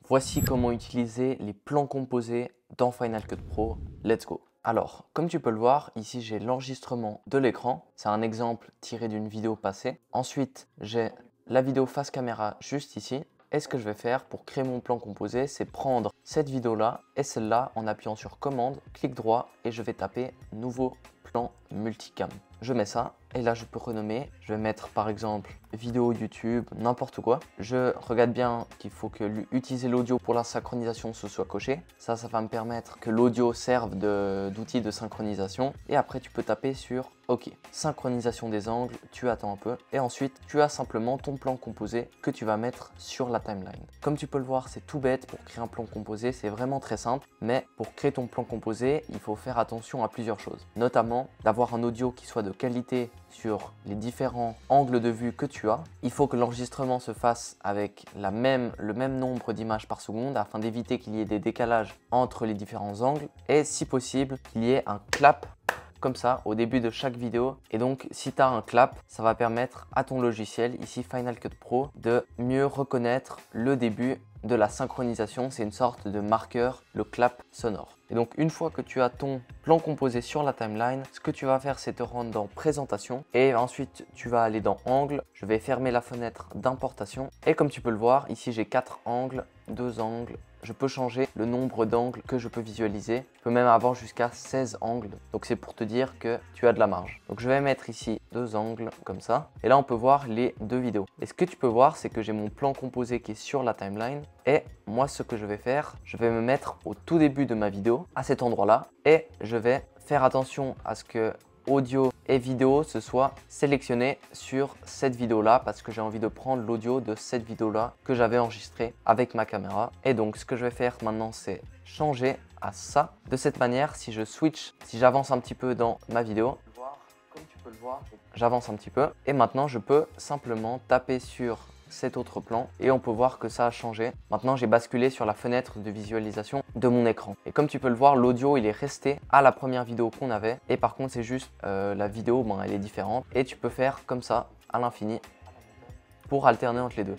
Voici comment utiliser les plans composés dans Final Cut Pro. Let's go! Alors, comme tu peux le voir, ici j'ai l'enregistrement de l'écran. C'est un exemple tiré d'une vidéo passée. Ensuite, j'ai la vidéo face caméra juste ici. Et ce que je vais faire pour créer mon plan composé, c'est prendre cette vidéo-là et celle-là en appuyant sur commande, clic droit et je vais taper nouveau plan multicam. Je mets ça et là je peux renommer. Je vais mettre par exemple vidéo YouTube, n'importe quoi. Je regarde bien qu'il faut que utiliser l'audio pour la synchronisation ce soit coché. Ça va me permettre que l'audio serve d'outil de synchronisation. Et après tu peux taper sur OK. Synchronisation des angles, tu attends un peu. Et ensuite tu as simplement ton plan composé que tu vas mettre sur la timeline. Comme tu peux le voir, c'est tout bête pour créer un plan composé, c'est vraiment très simple. Mais pour créer ton plan composé, il faut faire attention à plusieurs choses. Notamment d'avoir un audio qui soit de qualité sur les différents angles de vue que tu as. Il faut que l'enregistrement se fasse avec le même nombre d'images par seconde afin d'éviter qu'il y ait des décalages entre les différents angles et si possible qu'il y ait un clap comme ça au début de chaque vidéo. Et donc si tu as un clap, ça va permettre à ton logiciel, ici Final Cut Pro, de mieux reconnaître le début de la synchronisation. C'est une sorte de marqueur, le clap sonore. Et donc une fois que tu as ton plan composé sur la timeline, ce que tu vas faire, c'est te rendre dans présentation et ensuite tu vas aller dans angle. Je vais fermer la fenêtre d'importation et comme tu peux le voir, ici j'ai 4 angles, 2 angles. Je peux changer le nombre d'angles que je peux visualiser. Je peux même avoir jusqu'à 16 angles. Donc c'est pour te dire que tu as de la marge. Donc je vais mettre ici 2 angles comme ça. Et là on peut voir les 2 vidéos. Et ce que tu peux voir, c'est que j'ai mon plan composé qui est sur la timeline. Et moi ce que je vais faire, je vais me mettre au tout début de ma vidéo, à cet endroit-là. Et je vais faire attention à ce que audio et vidéo se soit sélectionné sur cette vidéo là parce que j'ai envie de prendre l'audio de cette vidéo là que j'avais enregistré avec ma caméra. Et donc ce que je vais faire maintenant, c'est changer à ça. De cette manière, si je switch, si j'avance un petit peu dans ma vidéo, comme tu peux le voir, j'avance un petit peu et maintenant je peux simplement taper sur cet autre plan et on peut voir que ça a changé. Maintenant j'ai basculé sur la fenêtre de visualisation de mon écran et comme tu peux le voir, l'audio il est resté à la première vidéo qu'on avait et par contre c'est juste la vidéo, elle est différente et tu peux faire comme ça à l'infini pour alterner entre les deux.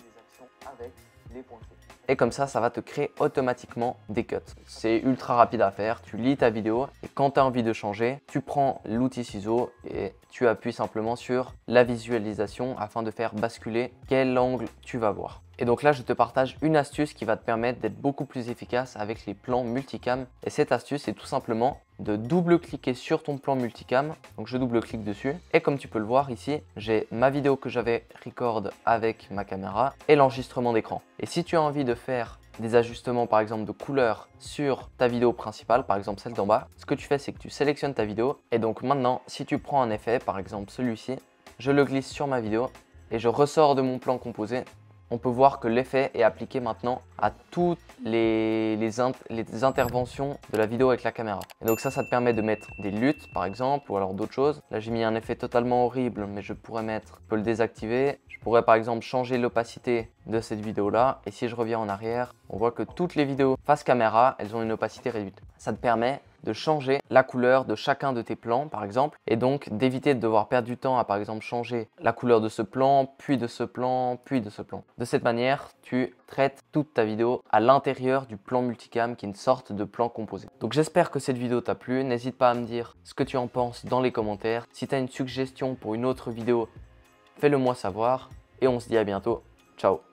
Et comme ça va te créer automatiquement des cuts. C'est ultra rapide à faire, tu lis ta vidéo et quand tu as envie de changer, tu prends l'outil ciseau et tu appuies simplement sur la visualisation afin de faire basculer quel angle tu vas voir. Et donc là, je te partage une astuce qui va te permettre d'être beaucoup plus efficace avec les plans multicam. Et cette astuce, c'est tout simplement de double-cliquer sur ton plan multicam. Donc je double-clique dessus. Et comme tu peux le voir ici, j'ai ma vidéo que j'avais record avec ma caméra et l'enregistrement d'écran. Et si tu as envie de faire des ajustements par exemple de couleur sur ta vidéo principale, par exemple celle d'en bas, ce que tu fais, c'est que tu sélectionnes ta vidéo. Et donc maintenant, si tu prends un effet, par exemple celui-ci, je le glisse sur ma vidéo et je ressors de mon plan composé. On peut voir que l'effet est appliqué maintenant à toutes les interventions de la vidéo avec la caméra. Et donc ça te permet de mettre des luttes par exemple ou alors d'autres choses. Là j'ai mis un effet totalement horrible mais je pourrais le désactiver. Je pourrais par exemple changer l'opacité de cette vidéo là et si je reviens en arrière, on voit que toutes les vidéos face caméra, elles ont une opacité réduite. Ça te permet de changer la couleur de chacun de tes plans par exemple et donc d'éviter de devoir perdre du temps à par exemple changer la couleur de ce plan, puis de ce plan, puis de ce plan. De cette manière, tu traites toute ta vidéo à l'intérieur du plan multicam qui est une sorte de plan composé. Donc j'espère que cette vidéo t'a plu, n'hésite pas à me dire ce que tu en penses dans les commentaires. Si tu as une suggestion pour une autre vidéo, fais-le moi savoir et on se dit à bientôt. Ciao!